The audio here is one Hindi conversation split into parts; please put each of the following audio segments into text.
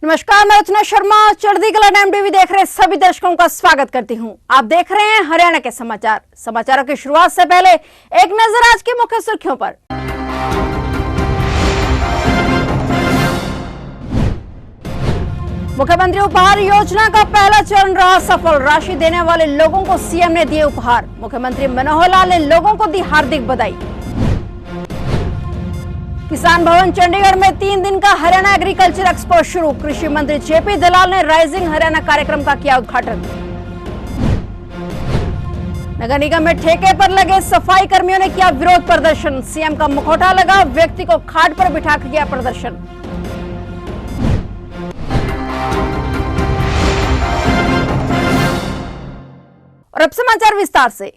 नमस्कार, मैं रचना शर्मा चढ़ती कला टाइम टीवी देख रहे सभी दर्शकों का स्वागत करती हूं। आप देख रहे हैं हरियाणा के समाचार। समाचारों की शुरुआत से पहले एक नजर आज की मुख्य सुर्खियों पर। मुख्यमंत्री उपहार योजना का पहला चरण रहा सफल। राशि देने वाले लोगों को सीएम ने दिए उपहार। मुख्यमंत्री मनोहर लाल ने लोगों को दी हार्दिक बधाई। किसान भवन चंडीगढ़ में 3 दिन का हरियाणा एग्रीकल्चर एक्सपो शुरू। कृषि मंत्री जेपी दलाल ने राइजिंग हरियाणा कार्यक्रम का किया उद्घाटन। नगर निगम में ठेके पर लगे सफाई कर्मियों ने किया विरोध प्रदर्शन। सीएम का मुखौटा लगा व्यक्ति को खाट पर बिठा किया प्रदर्शन। और अब समाचार विस्तार से।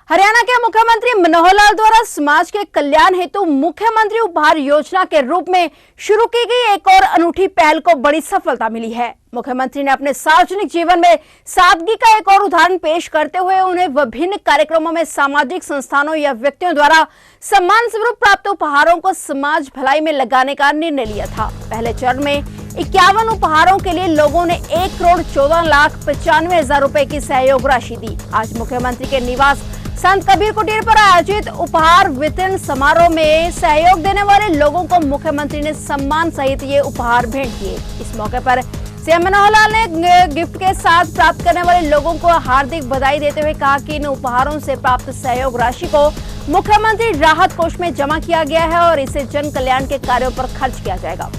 हरियाणा के मुख्यमंत्री मनोहर लाल द्वारा समाज के कल्याण हेतु मुख्यमंत्री उपहार योजना के रूप में शुरू की गई एक और अनूठी पहल को बड़ी सफलता मिली है। मुख्यमंत्री ने अपने सार्वजनिक जीवन में सादगी का एक और उदाहरण पेश करते हुए उन्हें विभिन्न कार्यक्रमों में सामाजिक संस्थानों या व्यक्तियों द्वारा सम्मान स्वरूप प्राप्त उपहारों को समाज भलाई में लगाने का निर्णय लिया था। पहले चरण में 51 उपहारों के लिए लोगों ने 1,14,95,000 रुपए की सहयोग राशि दी। आज मुख्यमंत्री के निवास संत कबीर कुटीर पर आयोजित उपहार वितरण समारोह में सहयोग देने वाले लोगों को मुख्यमंत्री ने सम्मान सहित ये उपहार भेंट किए। इस मौके पर सीएम मनोहर लाल ने गिफ्ट के साथ प्राप्त करने वाले लोगों को हार्दिक बधाई देते हुए कहा कि इन उपहारों से प्राप्त सहयोग राशि को मुख्यमंत्री राहत कोष में जमा किया गया है और इसे जन कल्याण के कार्यों पर खर्च किया जाएगा।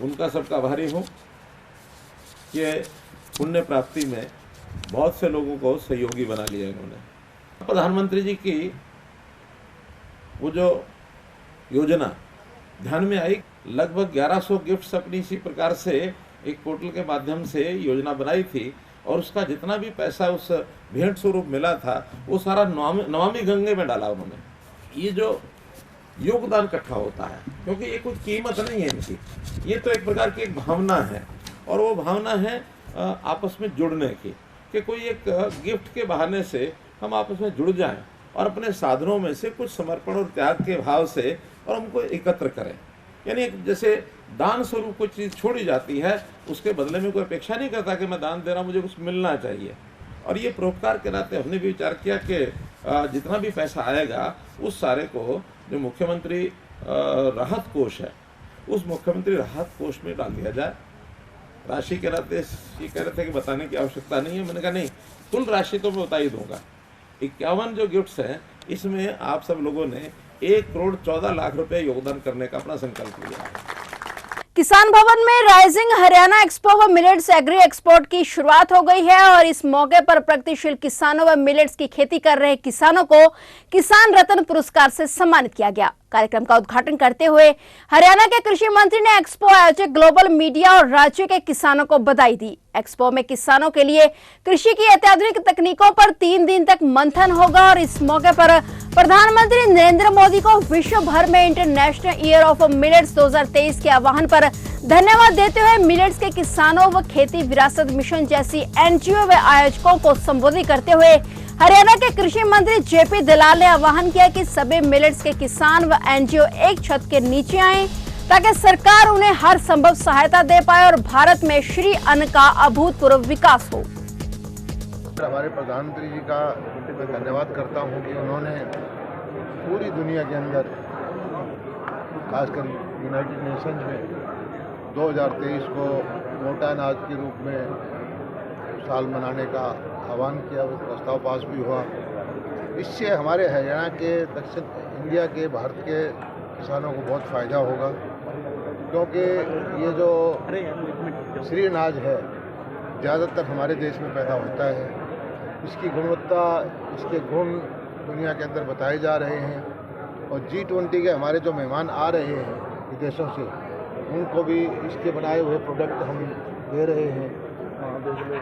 उनका सबका आभारी हूँ कि पुण्य प्राप्ति में बहुत से लोगों को सहयोगी बना लिया इन्होंने। प्रधानमंत्री जी की वो जो योजना ध्यान में आई, लगभग 1100 गिफ्ट्स अपनी इसी प्रकार से एक पोर्टल के माध्यम से योजना बनाई थी और उसका जितना भी पैसा उस भेंट स्वरूप मिला था वो सारा नमामि गंगे में डाला उन्होंने। ये जो योगदान इकट्ठा होता है, क्योंकि ये कुछ कीमत नहीं है इनकी, ये तो एक प्रकार की एक भावना है और वो भावना है आपस में जुड़ने की, कि कोई एक गिफ्ट के बहाने से हम आपस में जुड़ जाएं और अपने साधनों में से कुछ समर्पण और त्याग के भाव से और हमको एकत्र करें। यानी जैसे दान स्वरूप कोई चीज़ छोड़ी जाती है, उसके बदले में कोई अपेक्षा नहीं करता कि मैं दान दे रहा हूँ, मुझे कुछ मिलना चाहिए। और ये परोपकार के नाते हमने भी विचार किया कि जितना भी पैसा आएगा उस सारे को जो मुख्यमंत्री राहत कोष है उस मुख्यमंत्री राहत कोष में डाल दिया जाए। राशि के नाते ये कह रहे थे कि बताने की आवश्यकता नहीं है। मैंने कहा नहीं, कुल राशि तो मैं बता ही दूंगा। 51 जो गिफ्ट्स हैं इसमें आप सब लोगों ने 1,14,00,000 रुपए योगदान करने का अपना संकल्प लिया है। किसान भवन में राइजिंग हरियाणा एक्सपो व मिलेट्स एग्री एक्सपोर्ट की शुरुआत हो गई है और इस मौके पर प्रगतिशील किसानों व मिलेट्स की खेती कर रहे किसानों को किसान रत्न पुरस्कार से सम्मानित किया गया। कार्यक्रम का उद्घाटन करते हुए हरियाणा के कृषि मंत्री ने एक्सपो आयोजक ग्लोबल मीडिया और राज्य के किसानों को बधाई दी। एक्सपो में किसानों के लिए कृषि की अत्याधुनिक तकनीकों पर 3 दिन तक मंथन होगा और इस मौके पर प्रधानमंत्री नरेंद्र मोदी को विश्व भर में इंटरनेशनल ईयर ऑफ मिलेट्स 2023 के आह्वान पर धन्यवाद देते हुए मिलेट्स के किसानों व खेती विरासत मिशन जैसी एनजीओ व आयोजकों को संबोधित करते हुए हरियाणा के कृषि मंत्री जेपी दलाल ने आह्वान किया कि सभी मिलेट्स के किसान व एनजीओ एक छत के नीचे आएं ताकि सरकार उन्हें हर संभव सहायता दे पाए और भारत में श्री अन्न का अभूतपूर्व विकास हो। हमारे प्रधानमंत्री जी का मैं धन्यवाद करता हूं कि उन्होंने पूरी दुनिया के अंदर खासकर यूनाइटेड नेशंस में 2023 को मोटा अनाज के रूप में साल मनाने का आह्वान किया, प्रस्ताव पास भी हुआ। इससे हमारे हरियाणा के, दक्षिण इंडिया के, भारत के किसानों को बहुत फ़ायदा होगा, क्योंकि ये जो श्री अनाज है ज़्यादातर हमारे देश में पैदा होता है। इसकी गुणवत्ता, इसके गुण दुनिया के अंदर बताए जा रहे हैं और G20 के हमारे जो मेहमान आ रहे हैं विदेशों से, उनको भी इसके बनाए हुए प्रोडक्ट हम दे रहे हैं।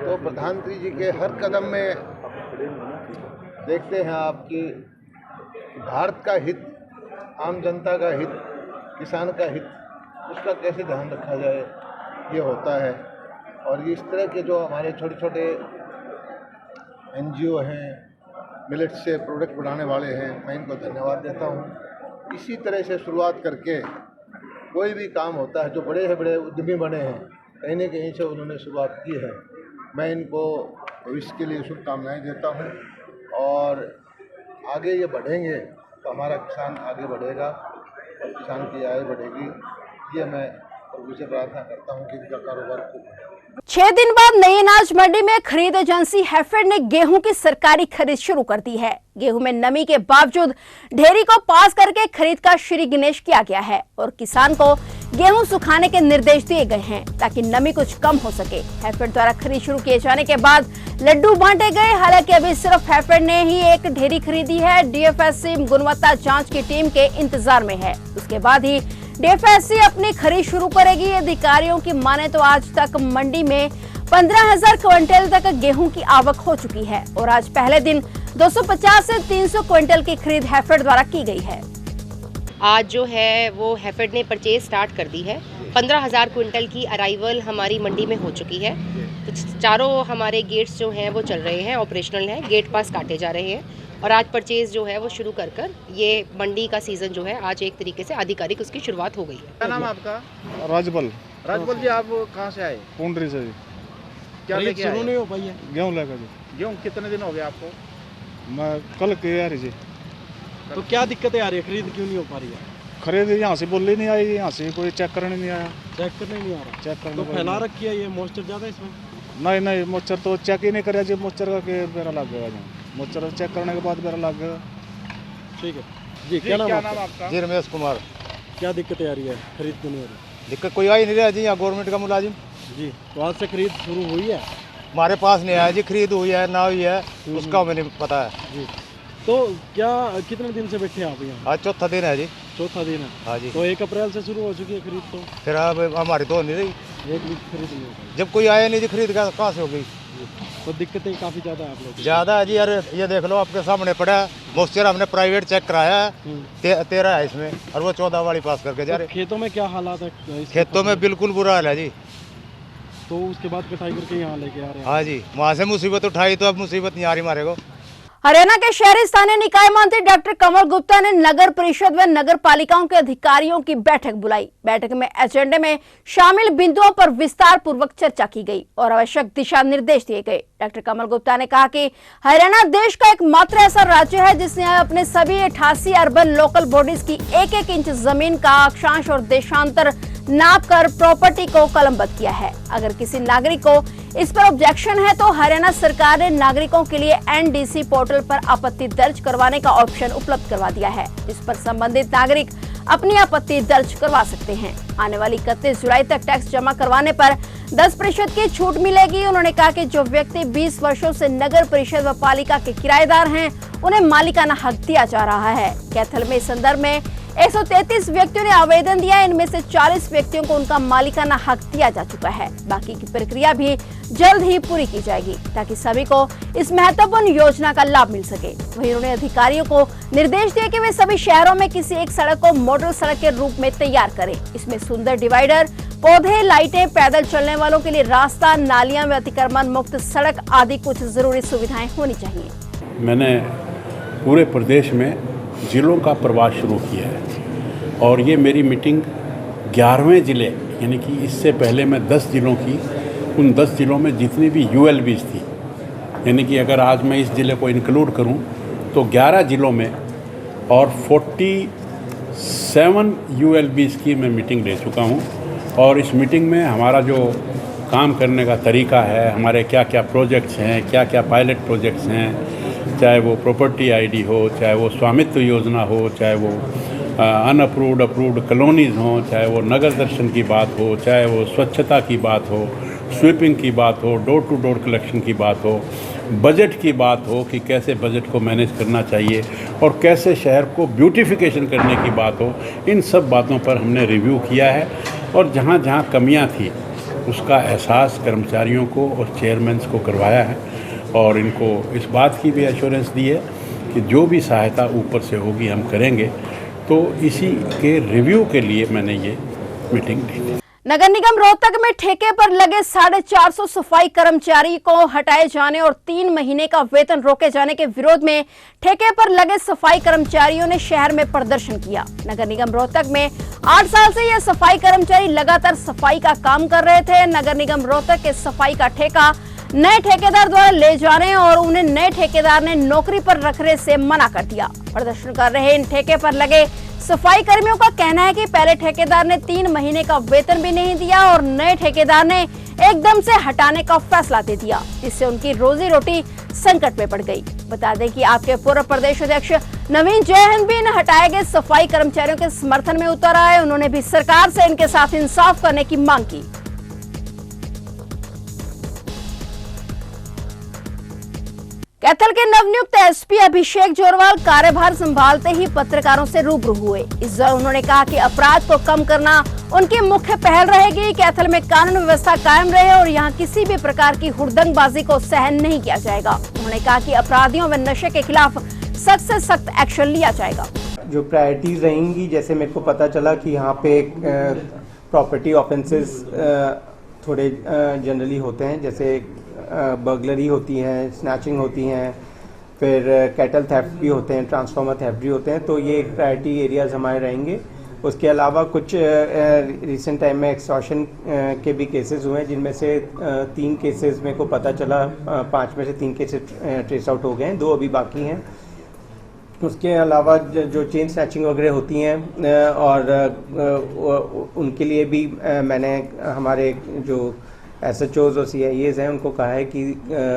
तो प्रधानमंत्री जी के हर कदम में देखते हैं आप कि भारत का हित, आम जनता का हित, किसान का हित, उसका कैसे ध्यान रखा जाए, ये होता है। और इस तरह के जो हमारे छोटे छोटे एनजीओ हैं, मिलेट से प्रोडक्ट बनाने वाले हैं, मैं इनको धन्यवाद देता हूँ। इसी तरह से शुरुआत करके कोई भी काम होता है, जो बड़े से बड़े उद्यमी बने हैं कहीं न कहीं से उन्होंने शुरुआत की है। मैं इनको भविष्य के लिए शुभकामनाएँ देता हूँ और आगे ये बढ़ेंगे तो हमारा किसान आगे बढ़ेगा और किसान की आय बढ़ेगी। ये मैं प्रभु से प्रार्थना करता हूँ कि इनका कारोबार खूब बढ़े। 6 दिन बाद नई अनाज मंडी में खरीद एजेंसी हैफेड ने गेहूं की सरकारी खरीद शुरू कर दी है। गेहूं में नमी के बावजूद ढेरी को पास करके खरीद का श्री गणेश किया गया है और किसान को गेहूं सुखाने के निर्देश दिए गए हैं ताकि नमी कुछ कम हो सके। हैफेड द्वारा खरीद शुरू किए जाने के बाद लड्डू बांटे गए। हालांकि अभी सिर्फ हैफेड ने ही एक ढेरी खरीदी है। डीएफएससी गुणवत्ता जांच की टीम के इंतजार में है। उसके बाद ही डीएफएससी अपनी खरीद शुरू करेगी। अधिकारियों की माने तो आज तक मंडी में 15,000 क्विंटल तक गेहूं की आवक हो चुकी है और आज पहले दिन 250 से 300 क्विंटल की खरीद हैफेड द्वारा की गई है। आज जो है वो हैफेड ने परचेज स्टार्ट कर दी है। 15,000 क्विंटल की अराइवल हमारी मंडी में हो चुकी है। तो चारों हमारे गेट्स जो हैं वो चल रहे हैं, ऑपरेशनल हैं, गेट पास काटे जा रहे हैं और आज परचेज जो है वो शुरू कर ये मंडी का सीज़न जो है आज एक तरीके से आधिकारिक उसकी शुरुआत हो गई है। क्या नाम है आपका? राजबल राजबल जी, आप कहाँ से आए? पुंडरी से जी। क्या लेके आए? नहीं हो पाई है। गेहूँ लेकर जी। गेहूँ कितने दिन हो गए आपको? मैं कल के आ रही जी। तो क्या दिक्कतें आ रही है, खरीद क्यों नहीं हो पा रही है? खरीद यहाँ से बोली नहीं आई, यहाँ से कोई चेक करने नहीं आया। चेक करने नहीं आ रहा। चेक करने तो फैला रखी है ये मॉइस्चर ज़्यादा है इसमें? नहीं मच्छर तो चेक ही नहीं करे जी। मच्छर का के बेरा लग गया जी। मच्छर चेक करने के बाद बेरा लग गया। ठीक है जी। क्या नाम आपका? जी रमेश कुमार। क्या दिक्कतें आ रही है, खरीद क्यों नहीं हो रही? दिक्कत कोई आ ही नहीं रहा जी, यहाँ गवर्नमेंट का मुलाजिम। जी, तो आज से खरीद शुरू हुई है? हमारे पास नहीं आया जी, खरीद हुई है ना हुई है उसका हमें नहीं पता है जी। तो क्या कितने दिन से बैठे हैं आप यहाँ? आज चौथा दिन है जी। चौथा दिन है। हाँ जी। तो 1 अप्रैल से शुरू हो चुकी है खरीद। तो फिर अब हमारी तो नहीं रही, एक वीक खरीद नहीं हो पाई। जब कोई आया नहीं जी, खरीद कहाँ से हो गई? तो दिक्कतें काफ़ी ज़्यादा है आप लोग? ज़्यादा है जी। अरे ये देख लो आपके सामने पड़ा है मॉइस्चर, हमने प्राइवेट चेक कराया है 13 है इसमें और वो 14 वाली पास करके जा रहे। खेतों में क्या हालात है? खेतों में बिल्कुल बुरा हाल है जी। तो उसके बाद कटाई करके यहाँ लेके आ रहे हैं? हाँ जी, वहाँ से मुसीबत उठाई तो अब मुसीबत यहाँ ही मारेगा। हरियाणा के शहरी स्थानीय निकाय मंत्री डॉक्टर कमल गुप्ता ने नगर परिषद व नगर पालिकाओं के अधिकारियों की बैठक बुलाई। बैठक में एजेंडे में शामिल बिंदुओं पर विस्तार पूर्वक चर्चा की गई और आवश्यक दिशा निर्देश दिए गए। डॉक्टर कमल गुप्ता ने कहा कि हरियाणा देश का एकमात्र ऐसा राज्य है जिसने अपने सभी 88 अर्बन लोकल बॉडीज की 1-1 इंच जमीन का अक्षांश और देशांतर नाप कर प्रॉपर्टी को कलमबद्ध किया है। अगर किसी नागरिक को इस पर ऑब्जेक्शन है तो हरियाणा सरकार ने नागरिकों के लिए एनडीसी पोर्टल पर आपत्ति दर्ज करवाने का ऑप्शन उपलब्ध करवा दिया है, जिस पर संबंधित नागरिक अपनी आपत्ति दर्ज करवा सकते हैं। आने वाली 31 जुलाई तक टैक्स जमा करवाने पर 10% की छूट मिलेगी। उन्होंने कहा कि जो व्यक्ति 20 वर्षों से नगर परिषद व पालिका के किराएदार हैं, उन्हें मालिकाना हक दिया जा रहा है। कैथल में इस संदर्भ में 133 व्यक्तियों ने आवेदन दिया। इनमें से 40 व्यक्तियों को उनका मालिकाना हक दिया जा चुका है। बाकी की प्रक्रिया भी जल्द ही पूरी की जाएगी ताकि सभी को इस महत्वपूर्ण योजना का लाभ मिल सके। वहीं उन्होंने अधिकारियों को निर्देश दिए कि वे सभी शहरों में किसी एक सड़क को मॉडल सड़क के रूप में तैयार करें। इसमें सुंदर डिवाइडर, पौधे, लाइटें, पैदल चलने वालों के लिए रास्ता, नालियां व अतिक्रमण मुक्त सड़क आदि कुछ जरूरी सुविधाएं होनी चाहिए। मैंने पूरे प्रदेश में जिलों का प्रवास शुरू किया है और ये मेरी मीटिंग 11वें ज़िले, यानी कि इससे पहले मैं 10 ज़िलों की, उन 10 ज़िलों में जितनी भी ULBs थी, यानी कि अगर आज मैं इस ज़िले को इंक्लूड करूं तो 11 ज़िलों में और 47 ULBs की मैं मीटिंग ले चुका हूं। और इस मीटिंग में हमारा जो काम करने का तरीका है, हमारे क्या क्या प्रोजेक्ट्स हैं, क्या क्या पायलट प्रोजेक्ट्स हैं, चाहे वो प्रॉपर्टी आईडी हो, चाहे वो स्वामित्व योजना हो, चाहे वो अनअप्रूव्ड कॉलोनीज़ हों, चाहे वो नगर दर्शन की बात हो, चाहे वो स्वच्छता की बात हो, स्वीपिंग की बात हो, डोर टू डोर कलेक्शन की बात हो, बजट की बात हो कि कैसे बजट को मैनेज करना चाहिए और कैसे शहर को ब्यूटिफिकेशन करने की बात हो, इन सब बातों पर हमने रिव्यू किया है। और जहाँ जहाँ कमियाँ थी उसका एहसास कर्मचारियों को और चेयरमैन्स को करवाया है और इनको इस बात की भी एश्योरेंस दी है कि जो भी सहायता ऊपर से होगी हम करेंगे। तो इसी के रिव्यू के लिए मैंने ये मीटिंग ली। नगर निगम रोहतक में ठेके पर लगे 450 सफाई कर्मचारी को हटाए जाने और 3 महीने का वेतन रोके जाने के विरोध में ठेके पर लगे सफाई कर्मचारियों ने शहर में प्रदर्शन किया। नगर निगम रोहतक में 8 साल से ये सफाई कर्मचारी लगातार सफाई का काम कर रहे थे। नगर निगम रोहतक के सफाई का ठेका नए ठेकेदार द्वारा ले जाने और उन्हें नए ठेकेदार ने नौकरी पर रखने से मना कर दिया। प्रदर्शन कर रहे इन ठेके पर लगे सफाई कर्मियों का कहना है कि पहले ठेकेदार ने 3 महीने का वेतन भी नहीं दिया और नए ठेकेदार ने एकदम से हटाने का फैसला दे दिया, जिससे उनकी रोजी रोटी संकट में पड़ गई। बता दें कि आपके पूर्व प्रदेश अध्यक्ष नवीन जयहिंद भी इन हटाए गए सफाई कर्मचारियों के समर्थन में उतर आए। उन्होंने भी सरकार से इनके साथ इंसाफ करने की मांग की। कैथल के नवनियुक्त एसपी अभिषेक जोरवाल कार्यभार संभालते ही पत्रकारों से रूबरू हुए। इस दौरान उन्होंने कहा कि अपराध को कम करना उनकी मुख्य पहल रहेगी। कैथल में कानून व्यवस्था कायम रहे और यहां किसी भी प्रकार की हुड़दंगबाजी को सहन नहीं किया जाएगा। उन्होंने कहा कि अपराधियों व नशे के खिलाफ सख्त से सख्त एक्शन लिया जाएगा। जो प्रायोरिटीज रहेंगी, जैसे मेरे को पता चला कि यहाँ पे प्रॉपर्टी ऑफेंसेस थोड़े जनरली होते हैं, जैसे बर्गलरी होती हैं, स्नैचिंग होती हैं, फिर कैटल थेफ्ट भी होते हैं, ट्रांसफार्मर थेफ्ट भी होते हैं, तो ये प्रायोरिटी एरियाज हमारे रहेंगे। उसके अलावा कुछ रिसेंट टाइम में एक्सटॉर्शन के भी केसेस हुए हैं, जिनमें से 3 केसेस मेरे को पता चला, 5 में से 3 केसेस ट्रेस आउट हो गए हैं, 2 अभी बाकी हैं। उसके अलावा जो चेन स्नैचिंग वगैरह होती हैं और उनके लिए भी मैंने हमारे जो SHOs और CIAs हैं उनको कहा है कि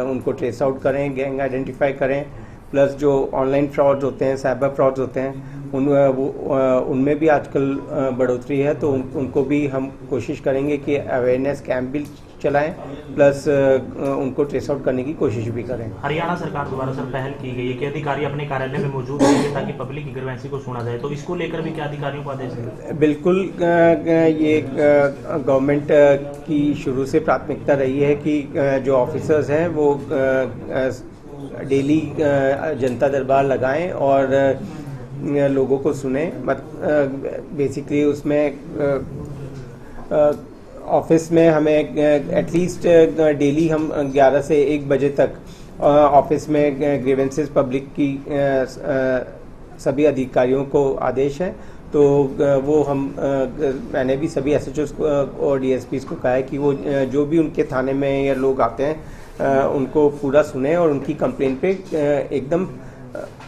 उनको ट्रेस आउट करें, गैंग आइडेंटिफाई करें, प्लस जो ऑनलाइन फ्रॉड्स होते हैं, साइबर फ्रॉड्स होते हैं, उनमें भी आजकल बढ़ोतरी है, तो उनको भी हम कोशिश करेंगे कि अवेयरनेस कैंप भी चलाएं, प्लस उनको ट्रेस आउट करने की कोशिश भी करें। हरियाणा सरकार द्वारा सर पहल की गई है कि अधिकारी अपने कार्यालय में मौजूद रहेंगे ताकि पब्लिक इंटरवेंसी को सुना जाए, तो इसको लेकर भी क्या अधिकारियों को आदेश है? बिल्कुल, ये गवर्नमेंट की शुरू से प्राथमिकता रही है कि जो ऑफिसर्स हैं वो डेली जनता दरबार लगाएं और लोगों को सुने। बेसिकली उसमें ऑफिस में हमें एटलीस्ट डेली हम 11 से 1 बजे तक ऑफिस में ग्रीवेंसेस पब्लिक की सभी अधिकारियों को आदेश है, तो वो मैंने भी सभी SHOs और DSPs को कहा है कि वो जो भी उनके थाने में या लोग आते हैं उनको पूरा सुने और उनकी कंप्लेंट पे एकदम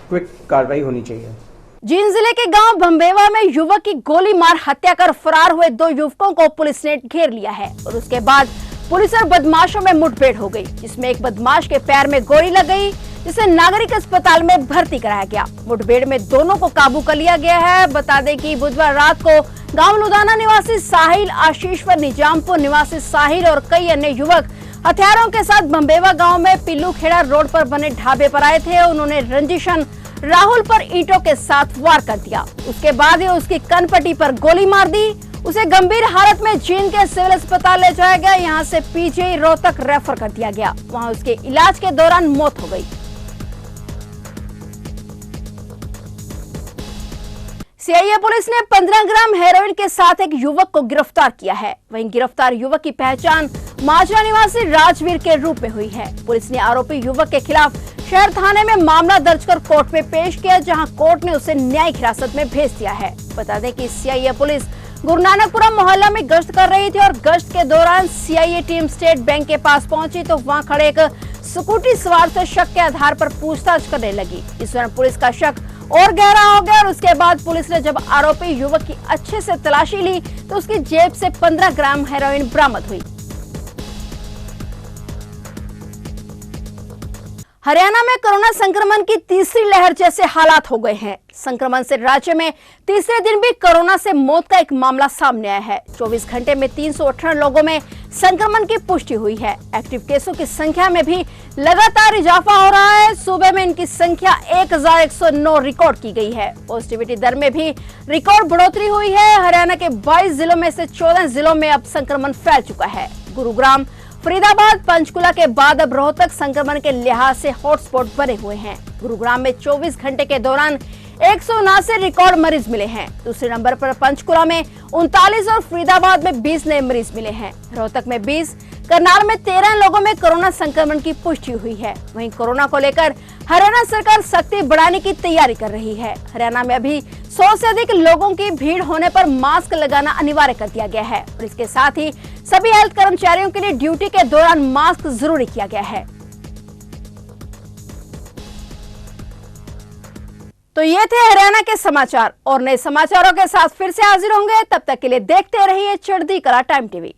क्विक कार्रवाई होनी चाहिए। जींद जिले के गांव भंबेवा में युवक की गोली मार हत्या कर फरार हुए 2 युवकों को पुलिस ने घेर लिया है और उसके बाद पुलिस और बदमाशों में मुठभेड़ हो गई, जिसमें एक बदमाश के पैर में गोली लग गई, जिसे नागरिक अस्पताल में भर्ती कराया गया। मुठभेड़ में दोनों को काबू कर लिया गया है। बता दें कि बुधवार रात को गाँव लुधाना निवासी साहिल, आशीष व निजामपुर निवासी साहिल और कई अन्य युवक हथियारों के साथ भंबेवा गाँव में पिल्लू खेड़ा रोड पर बने ढाबे पर आए थे। उन्होंने रंजिशन राहुल पर ईंटों के साथ वार कर दिया। उसके बाद ही उसकी कनपट्टी पर गोली मार दी। उसे गंभीर हालत में जींद के सिविल अस्पताल ले जाया गया। यहां से PGI रोहतक रेफर कर दिया गया। वहां उसके इलाज के दौरान मौत हो गई। CIA पुलिस ने 15 ग्राम हेरोइन के साथ एक युवक को गिरफ्तार किया है। वहीं गिरफ्तार युवक की पहचान माजरा निवासी राजवीर के रूप में हुई है। पुलिस ने आरोपी युवक के खिलाफ शहर थाने में मामला दर्ज कर कोर्ट में पेश किया, जहां कोर्ट ने उसे न्यायिक हिरासत में भेज दिया है। बता दें कि CIA पुलिस गुरुनानकपुरा मोहल्ला में गश्त कर रही थी और गश्त के दौरान CIA टीम स्टेट बैंक के पास पहुंची तो वहां खड़े एक स्कूटी सवार से शक के आधार पर पूछताछ करने लगी। इस दौरान पुलिस का शक और गहरा हो गया और उसके बाद पुलिस ने जब आरोपी युवक की अच्छे से तलाशी ली तो उसकी जेब से 15 ग्राम हेरोइन बरामद हुई। हरियाणा में कोरोना संक्रमण की तीसरी लहर जैसे हालात हो गए हैं। संक्रमण से राज्य में तीसरे दिन भी कोरोना से मौत का एक मामला सामने आया है। 24 घंटे में 318 लोगों में संक्रमण की पुष्टि हुई है। एक्टिव केसों की संख्या में भी लगातार इजाफा हो रहा है। सुबह में इनकी संख्या 1109 रिकॉर्ड की गई है। पॉजिटिविटी दर में भी रिकॉर्ड बढ़ोतरी हुई है। हरियाणा के 22 जिलों में से 14 जिलों में अब संक्रमण फैल चुका है। गुरुग्राम, फरीदाबाद, पंचकुला के बाद अब रोहतक संक्रमण के लिहाज से हॉटस्पॉट बने हुए हैं। गुरुग्राम में 24 घंटे के दौरान 179 रिकॉर्ड मरीज मिले हैं। दूसरे नंबर पर पंचकुला में 39 और फरीदाबाद में 20 नए मरीज मिले हैं। रोहतक में 20, करनाल में 13 लोगों में कोरोना संक्रमण की पुष्टि हुई है। वहीं कोरोना को लेकर हरियाणा सरकार सख्ती बढ़ाने की तैयारी कर रही है। हरियाणा में अभी 100 से अधिक लोगों की भीड़ होने पर मास्क लगाना अनिवार्य कर दिया गया है और इसके साथ ही सभी हेल्थ कर्मचारियों के लिए ड्यूटी के दौरान मास्क जरूरी किया गया है। तो ये थे हरियाणा के समाचार और नए समाचारों के साथ फिर से हाजिर होंगे। तब तक के लिए देखते रहिए चढ़ती कला टाइम टीवी।